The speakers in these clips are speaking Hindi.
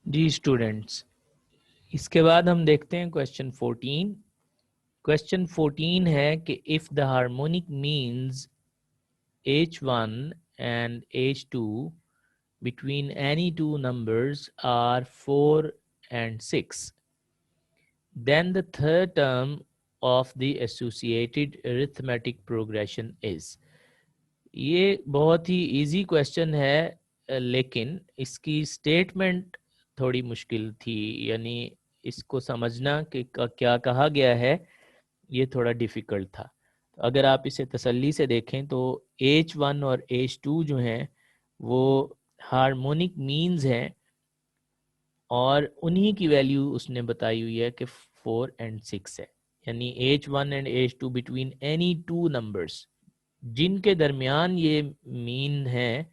जी स्टूडेंट्स, इसके बाद हम देखते हैं क्वेश्चन 14। क्वेश्चन 14 है कि if the harmonic means h1 and h2 between any two numbers are 4 and 6, then the third term of the associated arithmetic progression is। ये बहुत ही इजी क्वेश्चन है, लेकिन इसकी स्टेटमेंट थोड़ी मुश्किल थी। यानी इसको समझना कि क्या कहा गया है, ये थोड़ा डिफ़िकल्ट था। तो अगर आप इसे तसल्ली से देखें तो H1 और H2 जो हैं वो हार्मोनिक मीन्स हैं, और उन्हीं की वैल्यू उसने बताई हुई है कि 4 एंड 6 है। यानी H1 and H2 between any two numbers, जिनके दरमियान ये मीन है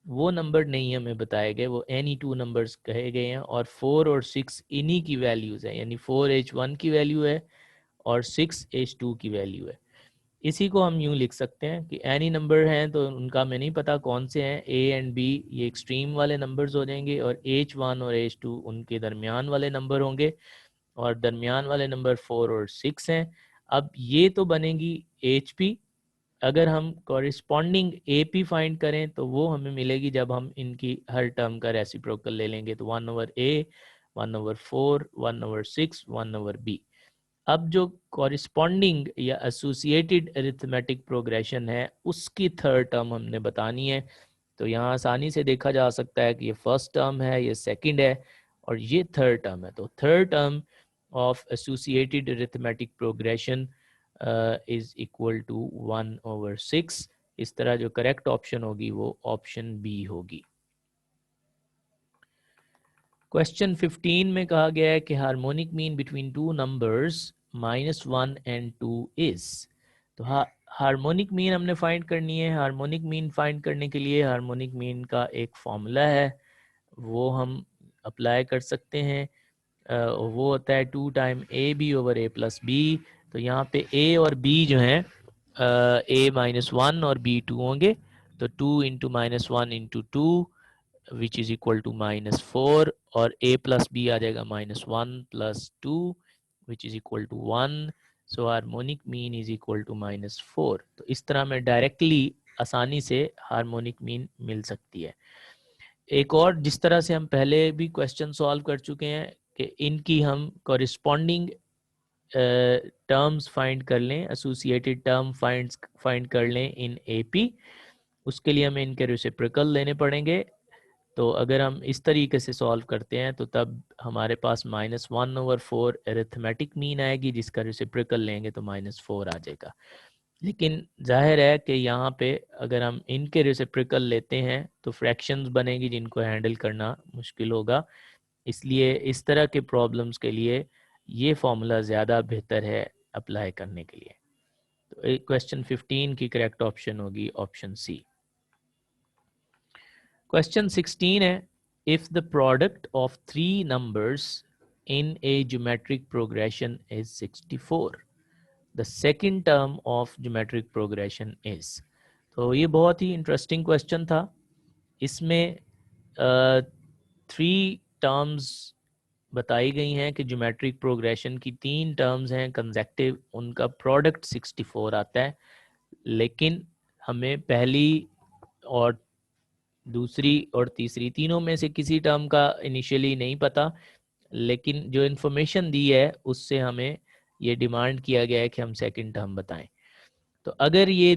वो नंबर नहीं हमें बताए गए, वो एनी टू नंबर्स कहे गए हैं, और 4 और 6 इन्हीं की वैल्यूज़ हैं। यानी 4 H1 की वैल्यू है और 6 H2 की वैल्यू है। इसी को हम यूँ लिख सकते हैं कि एनी नंबर हैं तो उनका हमें नहीं पता कौन से हैं, ए एंड बी ये एक्सट्रीम वाले नंबर्स हो जाएंगे, और H1 और H2 उनके दरमियान वाले नंबर होंगे, और दरमियान वाले नंबर 4 और 6 हैं। अब ये तो बनेगी HP। अगर हम कॉरिस्पॉन्डिंग AP फाइंड करें तो वो हमें मिलेगी जब हम इनकी हर टर्म का रेसिप्रोकल ले लेंगे, तो 1/A, 1/4, 1/6, 1/B। अब जो कॉरिस्पॉन्डिंग या एसोसिएटेड अरिथमेटिक प्रोग्रेशन है उसकी थर्ड टर्म हमने बतानी है। तो यहाँ आसानी से देखा जा सकता है कि ये फर्स्ट टर्म है, ये सेकंड है, और ये थर्ड टर्म है। तो third term of associated arithmetic progression is equal to 1/6। इस तरह जो करेक्ट ऑप्शन होगी वो ऑप्शन बी होगी। क्वेश्चन 15 में कहा गया है कि harmonic mean between two numbers -1 and 2 is. तो हार्मोनिक मीन हमने फाइंड करनी है। हार्मोनिक मीन फाइंड करने के लिए हार्मोनिक मीन का एक फॉर्मूला है, वो हम अप्लाई कर सकते हैं। वो होता है 2 टाइम AB/A+B। तो यहाँ पे A और B जो हैं A-1 और B 2 होंगे, तो 2 into -1 into 2 which is equal to -4, और A+B आ जाएगा -1 + 2 विच इज इक्वल टू 1। So harmonic mean is equal to -4। तो इस तरह में डायरेक्टली आसानी से हार्मोनिक मीन मिल सकती है। एक और, जिस तरह से हम पहले भी क्वेश्चन सॉल्व कर चुके हैं कि इनकी हम कॉरिस्पॉन्डिंग टर्म्स फाइंड कर लें, एसोसिएटेड टर्म फाइंड कर लें इन AP। उसके लिए हमें इनके रेसिप्रोकल लेने पड़ेंगे। तो अगर हम इस तरीके से सॉल्व करते हैं तो तब हमारे पास -1/4 अरिथमेटिक मीन आएगी, जिसका रेसिप्रोकल लेंगे तो -4 आ जाएगा। लेकिन जाहिर है कि यहाँ पे अगर हम इनके रेसिप्रोकल लेते हैं तो फ्रैक्शंस बनेगी जिनको हैंडल करना मुश्किल होगा। इसलिए इस तरह के प्रॉब्लम्स के लिए ये फॉर्मूला ज़्यादा बेहतर है अप्लाई करने के लिए। तो क्वेश्चन 15 की करेक्ट ऑप्शन होगी ऑप्शन सी। क्वेश्चन 16 है, if the product of 3 numbers in A geometric progression is 64, the second term of geometric progression is. तो ये बहुत ही इंटरेस्टिंग क्वेश्चन था। इसमें 3 टर्म्स बताई गई हैं कि ज्योमेट्रिक प्रोग्रेशन की 3 टर्म्स हैं कंसेक्टिव, उनका प्रोडक्ट 64 आता है। लेकिन हमें पहली और दूसरी और तीसरी, तीनों में से किसी टर्म का इनिशियली नहीं पता, लेकिन जो इन्फॉर्मेशन दी है उससे हमें ये डिमांड किया गया है कि हम सेकंड टर्म बताएं। तो अगर ये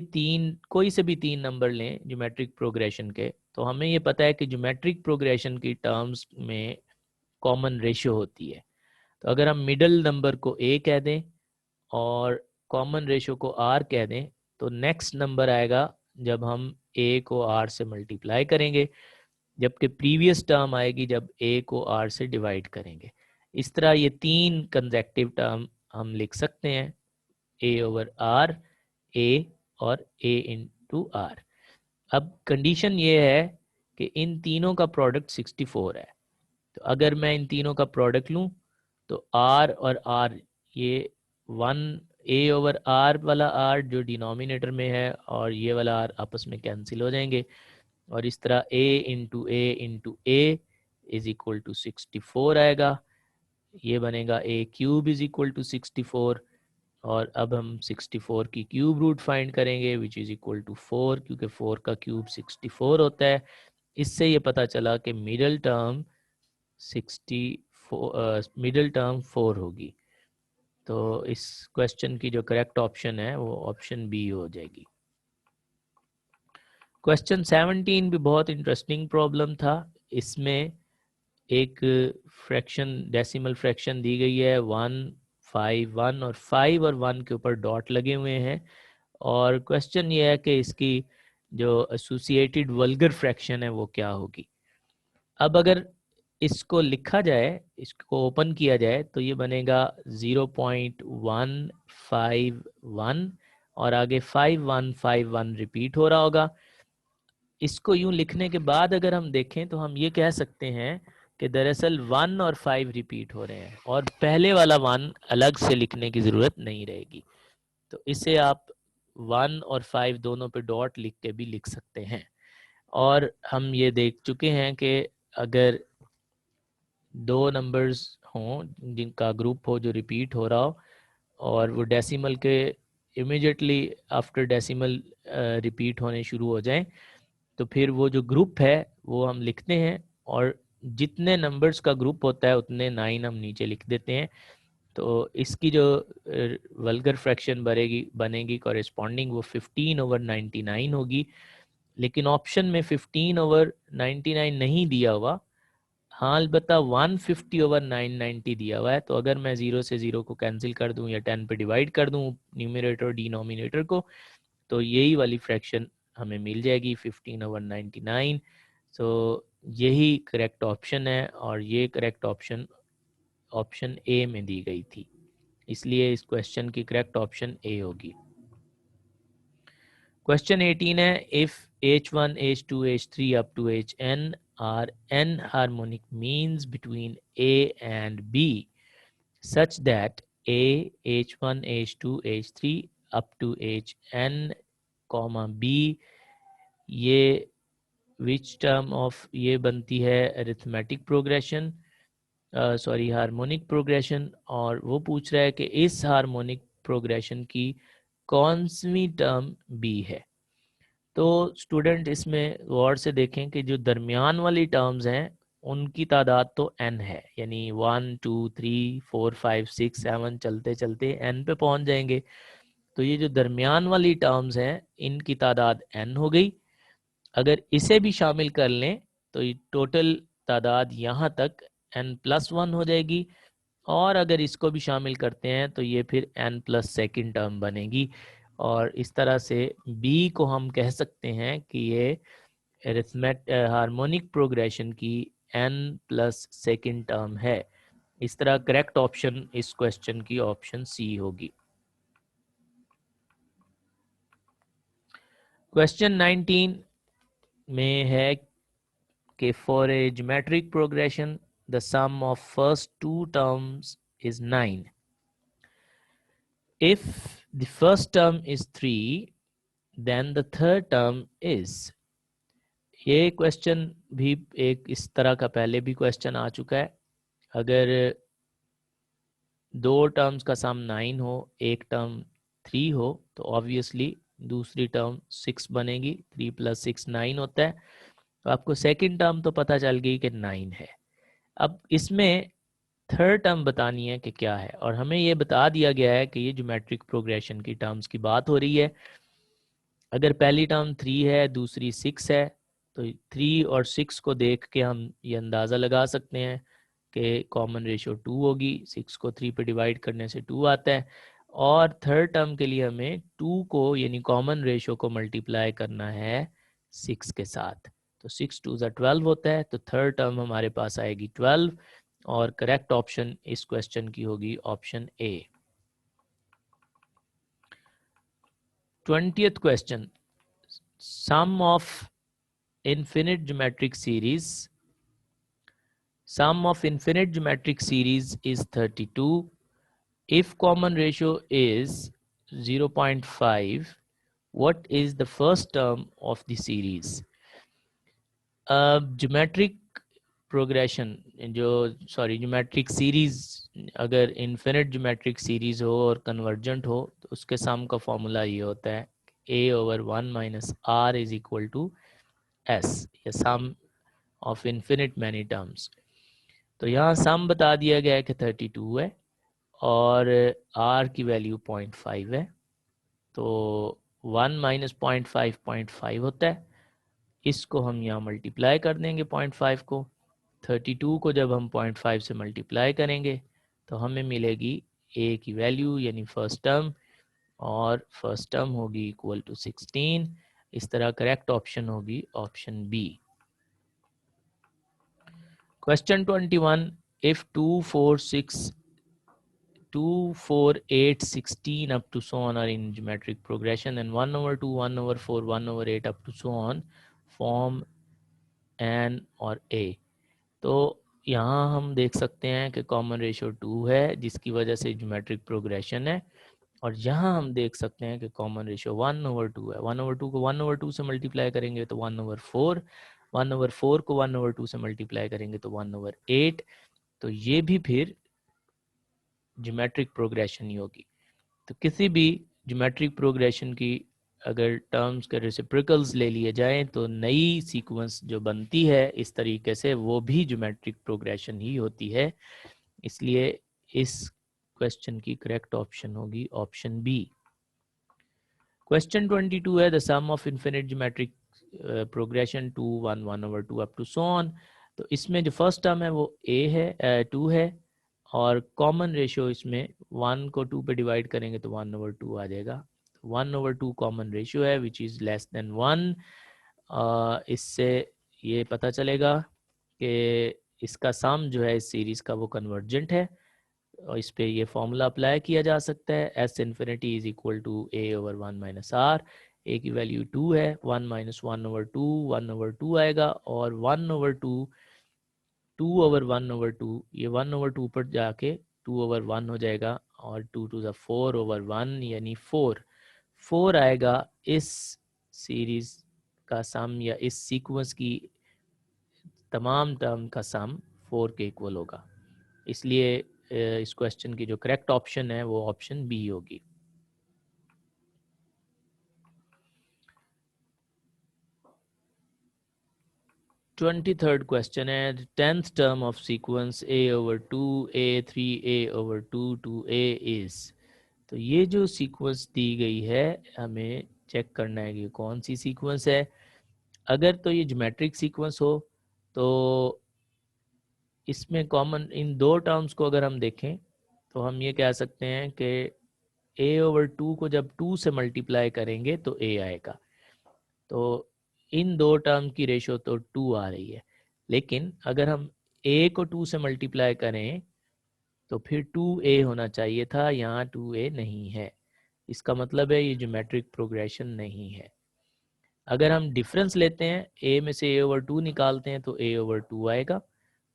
कोई से भी 3 नंबर लें ज्योमेट्रिक प्रोग्रेशन के, तो हमें ये पता है कि ज्योमेट्रिक प्रोग्रेशन की टर्म्स में कॉमन रेशियो होती है। तो अगर हम मिडल नंबर को A कह दें और कॉमन रेशियो को R कह दें, तो नेक्स्ट नंबर आएगा जब हम A को R से मल्टीप्लाई करेंगे, जबकि प्रीवियस टर्म आएगी जब A को R से डिवाइड करेंगे। इस तरह ये 3 कंसेक्टिव टर्म हम लिख सकते हैं, A/R, A और A इंटू R। अब कंडीशन ये है कि इन तीनों का प्रोडक्ट 64 है। तो अगर मैं इन तीनों का प्रोडक्ट लूँ तो R और R, ये 1 A/R वाला R जो डिनोमिनेटर में है और ये वाला R आपस में कैंसिल हो जाएंगे, और इस तरह A into A into A is equal to 64 आएगा, ये बनेगा A cube is equal to 64, और अब हम 64 की क्यूब रूट फाइंड करेंगे विच इज इक्वल टू 4, क्योंकि 4 का क्यूब 64 होता है। इससे ये पता चला कि मिडल टर्म 4 होगी। तो इस क्वेश्चन की जो करेक्ट ऑप्शन है वो ऑप्शन बी हो जाएगी। क्वेश्चन 17 भी बहुत इंटरेस्टिंग प्रॉब्लम था। इसमें एक फ्रैक्शन, डेसिमल फ्रैक्शन दी गई है 1, 5, 1 और 5 और 1 के ऊपर डॉट लगे हुए हैं, और क्वेश्चन ये है कि इसकी जो एसोसिएटेड वल्गर फ्रैक्शन है वो क्या होगी। अब अगर इसको लिखा जाए, इसको ओपन किया जाए, तो ये बनेगा 0.151 और आगे 5151 रिपीट हो रहा होगा। इसको यूं लिखने के बाद अगर हम देखें तो हम ये कह सकते हैं कि दरअसल 1 और 5 रिपीट हो रहे हैं, और पहले वाला 1 अलग से लिखने की ज़रूरत नहीं रहेगी। तो इसे आप 1 और 5 दोनों पे डॉट लिख के भी लिख सकते हैं। और हम ये देख चुके हैं कि अगर दो नंबर्स हों जिनका ग्रुप हो जो रिपीट हो रहा हो, और वो डेसिमल के इमिडिएटली आफ्टर डेसिमल रिपीट होने शुरू हो जाएं, तो फिर वो जो ग्रुप है वो हम लिखते हैं, और जितने नंबर्स का ग्रुप होता है उतने 9 हम नीचे लिख देते हैं। तो इसकी जो वल्गर फ्रैक्शन बनेगी कॉरेस्पॉन्डिंग वो 15/99 होगी। लेकिन ऑप्शन में 15/99 नहीं दिया हुआ, हाँ अलबत्ता 150/990 दिया हुआ है। तो अगर मैं 0 से 0 को कैंसिल कर दूं या 10 पे डिवाइड कर दूं न्यूमरेटर और डिनोमिनेटर को, तो यही वाली फ्रैक्शन हमें मिल जाएगी 15/99। सो यही करेक्ट ऑप्शन है, और ये करेक्ट ऑप्शन ऑप्शन ए में दी गई थी, इसलिए इस क्वेश्चन की करेक्ट ऑप्शन ए होगी। क्वेश्चन 18 है, if h1 h2 h3 up to hn are n harmonic means between a and b such that a h1 h2 h3 up to hn comma b, ये विच टर्म ऑफ ये बनती है arithmetic progression, sorry harmonic progression, और वो पूछ रहा है कि इस हार्मोनिक प्रोग्रेशन की कौन सी टर्म बी है। तो स्टूडेंट इसमें गौर से देखें कि जो दरमियान वाली टर्म्स हैं उनकी तादाद तो n है, यानी 1 2 3 4 5 6 7 चलते चलते n पे पहुंच जाएंगे। तो ये जो दरमियान वाली टर्म्स हैं इनकी तादाद n हो गई। अगर इसे भी शामिल कर लें तो ये टोटल तादाद यहाँ तक n+1 हो जाएगी, और अगर इसको भी शामिल करते हैं तो ये फिर n+2 टर्म बनेगी, और इस तरह से b को हम कह सकते हैं कि ये हार्मोनिक प्रोग्रेशन की n+2 टर्म है। इस तरह करेक्ट ऑप्शन इस क्वेश्चन की ऑप्शन सी होगी। क्वेश्चन 19 में है कि for a geometric progression the sum of first 2 terms is 9 if the first term is 3 then the third term is। ये क्वेश्चन भी एक इस तरह का पहले भी क्वेश्चन आ चुका है। अगर दो टर्म्स का सम 9 हो, एक टर्म 3 हो, तो ऑब्वियसली दूसरी टर्म 6 बनेगी। 3 + 6 9 होता है। तो आपको सेकंड टर्म तो पता चल गई कि 9 है। अब इसमें थर्ड टर्म बतानी है कि क्या है, और हमें ये बता दिया गया है कि ये ज्योमेट्रिक प्रोग्रेशन की टर्म्स की बात हो रही है। अगर पहली टर्म 3 है, दूसरी 6 है, तो 3 और 6 को देख के हम ये अंदाज़ा लगा सकते हैं कि कॉमन रेशो 2 होगी। 6 को 3 पे डिवाइड करने से 2 आता है, और थर्ड टर्म के लिए हमें 2 को यानी कॉमन रेशो को मल्टीप्लाई करना है 6 के साथ। तो 6 2 12 होता है, तो थर्ड टर्म हमारे पास आएगी 12, और करेक्ट ऑप्शन इस क्वेश्चन की होगी option A. 20th question, sum of infinite geometric series is 32 if common ratio is 0.5, what is the first term of the series। Geometric progression जो ज्योमेट्रिक सीरीज अगर इन्फिनिट ज्योमेट्रिक सीरीज हो और कन्वर्जेंट हो तो उसके सम का फॉर्मूला ये होता है a/1 - r is equal to s, या sum of infinite many terms. तो यहाँ सम बता दिया गया है कि 32 है और r की वैल्यू 0.5 है, तो 1 - 0.5 0.5 होता है। इसको हम यहाँ मल्टीप्लाई कर देंगे 0.5 को। 32 को जब हम 0.5 से मल्टीप्लाई करेंगे तो हमें मिलेगी a की वैल्यू यानी फर्स्ट टर्म, और फर्स्ट टर्म होगी इक्वल टू 16। इस तरह करेक्ट ऑप्शन होगी option B. Question 21, if 2 4 6 2 4 8 16 up to so on are in geometric progression, and 1/2 1/4 1/8 up to so on form n और a। तो यहाँ हम देख सकते हैं कि कॉमन रेशियो 2 है जिसकी वजह से ज्योमेट्रिक प्रोग्रेशन है, और यहाँ हम देख सकते हैं कि कॉमन रेशियो 1/2 है। 1/2 को 1/2 से मल्टीप्लाई करेंगे तो 1/4, 1/4 को 1/2 से मल्टीप्लाई करेंगे तो 1/8। तो ये भी फिर ज्योमेट्रिक प्रोग्रेशन ही होगी। तो किसी भी ज्योमेट्रिक प्रोग्रेशन की अगर टर्म्स के रेसिप्रोकल्स ले लिए जाएं तो नई सीक्वेंस जो बनती है इस तरीके से वो भी ज्योमेट्रिक प्रोग्रेशन ही होती है। इसलिए इस क्वेश्चन की करेक्ट ऑप्शन होगी ऑप्शन बी। क्वेश्चन 22 है the sum of infinite geometric progression 2 1 1/2 up to so on. तो इसमें जो फर्स्ट टर्म है वो a है 2 है, और कॉमन रेशियो इसमें 1 को 2 पे डिवाइड करेंगे तो 1/2 आ जाएगा। 1/2 कॉमन रेशियो है विच इज़ लेस देन 1। इससे ये पता चलेगा कि इसका सम जो है इस सीरीज़ का वो कन्वर्जेंट है, और इस पे ये फॉर्मूला अप्लाई किया जा सकता है। s infinity is equal to a/1 - r। a की वैल्यू 2 है, 1 - 1/2 1/2 आएगा, और 1/2 2/1/2, ये 1/2 पर जाके 2/1 हो जाएगा, और 2 to the 4/1 यानी 4 आएगा। इस सीरीज का सम या इस सीक्वेंस की तमाम टर्म का सम 4 के इक्वल होगा। इसलिए इस क्वेश्चन की जो करेक्ट ऑप्शन है वो ऑप्शन बी होगी। 23rd क्वेश्चन है 10th term of sequence a/2 a 3 a/2 2a is. तो ये जो सीक्वेंस दी गई है हमें चेक करना है कि कौन सी सीक्वेंस है। अगर तो ये ज्योमेट्रिक सीक्वेंस हो तो इसमें कॉमन इन दो टर्म्स को अगर हम देखें तो हम ये कह सकते हैं कि a/2 को जब 2 से मल्टीप्लाई करेंगे तो a आएगा। तो इन दो टर्म की रेशो तो 2 आ रही है, लेकिन अगर हम a को 2 से मल्टीप्लाई करें तो फिर 2a होना चाहिए था, यहाँ 2a नहीं है। इसका मतलब है ये ज्योमेट्रिक प्रोग्रेशन नहीं है। अगर हम डिफरेंस लेते हैं a में से a/2 निकालते हैं तो a/2 आएगा,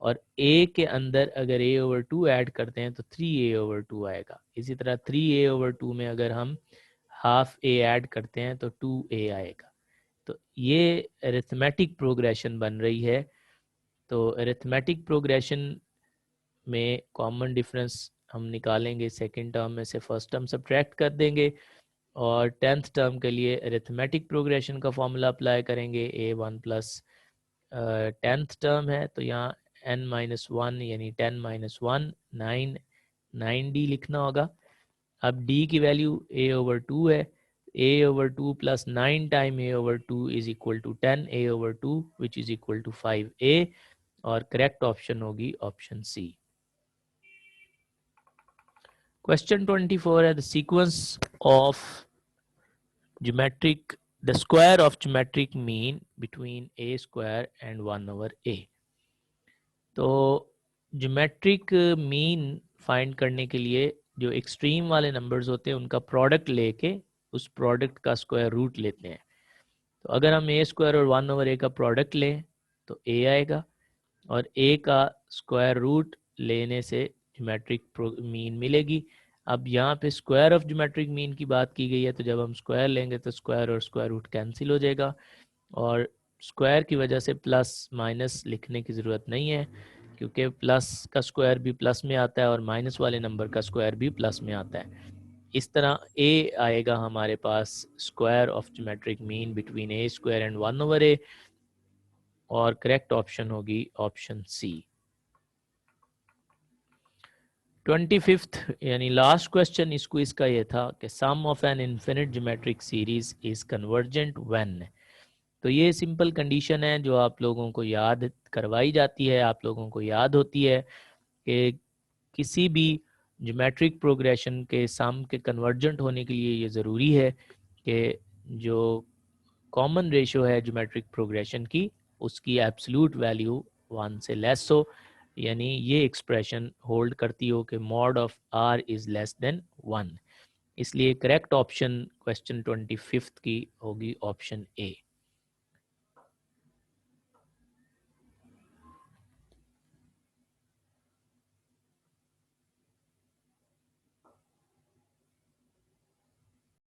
और a के अंदर अगर a/2 ऐड करते हैं तो 3a/2 आएगा। इसी तरह 3a/2 में अगर हम हाफ a ऐड करते हैं तो 2a आएगा। तो ये अरिथमेटिक प्रोग्रेशन बन रही है। तो अरिथमेटिक प्रोग्रेशन में कॉमन डिफरेंस हम निकालेंगे, सेकेंड टर्म में से फर्स्ट टर्म सब्ट्रैक्ट कर देंगे, और 10th टर्म के लिए अरिथमेटिक प्रोग्रेशन का फॉर्मूला अप्लाई करेंगे। a1 प्लस 10th टर्म है तो यहाँ n-1 यानी 10 - 1 9d लिखना होगा। अब d की वैल्यू a/2 है, a/2 plus 9 time a/2 is equal to 10 a/2 which is equal to 5a, और करेक्ट ऑप्शन होगी ऑप्शन सी। क्वेश्चन 24 है the sequence of geometric the square of geometric mean between a square and 1/a। तो ज्योमेट्रिक मीन फाइंड करने के लिए जो एक्सट्रीम वाले नंबर्स होते हैं उनका प्रोडक्ट लेके उस प्रोडक्ट का स्क्वायर रूट लेते हैं। तो अगर हम a² और 1/a का प्रोडक्ट लें तो a आएगा, और a का स्क्वायर रूट लेने से ज्योमेट्रिक मीन मिलेगी। अब यहाँ पे स्क्वायर ऑफ ज्योमेट्रिक मीन की बात की गई है, तो जब हम स्क्वायर लेंगे तो स्क्वायर और स्क्वायर रूट कैंसिल हो जाएगा, और स्क्वायर की वजह से प्लस माइनस लिखने की ज़रूरत नहीं है, क्योंकि प्लस का स्क्वायर भी प्लस में आता है और माइनस वाले नंबर का स्क्वायर भी प्लस में आता है। इस तरह ए आएगा हमारे पास square of geometric mean between A square and 1/a, और करेक्ट ऑप्शन होगी ऑप्शन सी। 25th यानी लास्ट क्वेश्चन इस क्विज का ये था कि sum of an infinite geometric series is convergent when. तो ये सिंपल कंडीशन है जो आप लोगों को याद करवाई जाती है, आप लोगों को याद होती है कि किसी भी ज्योमेट्रिक प्रोग्रेशन के सम के कन्वर्जेंट होने के लिए ये ज़रूरी है कि जो कॉमन रेशो है ज्योमेट्रिक प्रोग्रेशन की, उसकी एब्सोल्यूट वैल्यू 1 से लेस हो, यानी ये एक्सप्रेशन होल्ड करती हो कि mod of R is less than 1। इसलिए करेक्ट ऑप्शन क्वेश्चन 25th की होगी ऑप्शन ए।